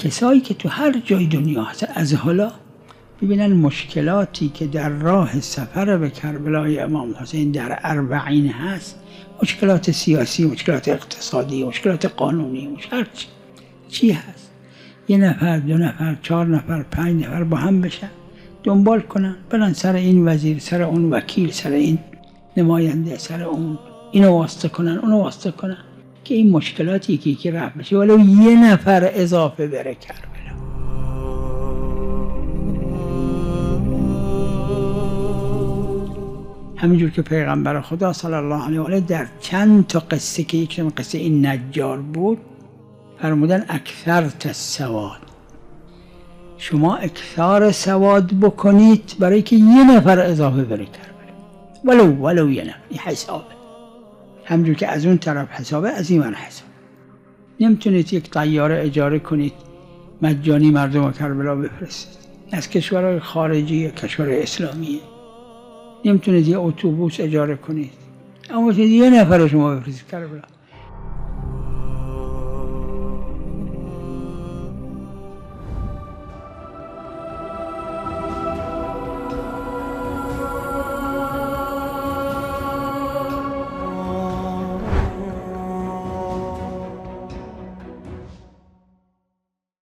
کسایی که تو هر جای دنیا هست از حالا ببینن مشکلاتی که در راه سفر به کربلای امام حسین در 40 هست، مشکلات سیاسی، مشکلات اقتصادی، مشکلات قانونی، هر چی هست، 1 نفر، 2 نفر، 4 نفر، 5 نفر با هم بشن دنبال کنن، برن سر این وزیر، سر اون وکیل، سر این نماینده، سر اون، اینو واسطه کنن، اونو واسطه کنن که این مشکلاتی که رفت بشه، ولو 1 نفر اضافه بره کربلا. همینجور که پیغمبر خدا صلی الله علیه و آله در چند تا قصه که یک قصه این نجار بود فرمودن اکثرت السواد، شما اکثار سواد بکنید برای که 1 نفر اضافه بره کربلا، ولو 1 نفر. این حسابه، همینجور که از اون طرف حسابه، از این من حساب. نمیتونید یک طیاره اجاره کنید مجانی مردم کربلا بفرستید، از کشورهای خارجی، کشور اسلامیه. نمیتونید یه اتوبوس اجاره کنید، اما 1 نفر شما بفرستید کربلا.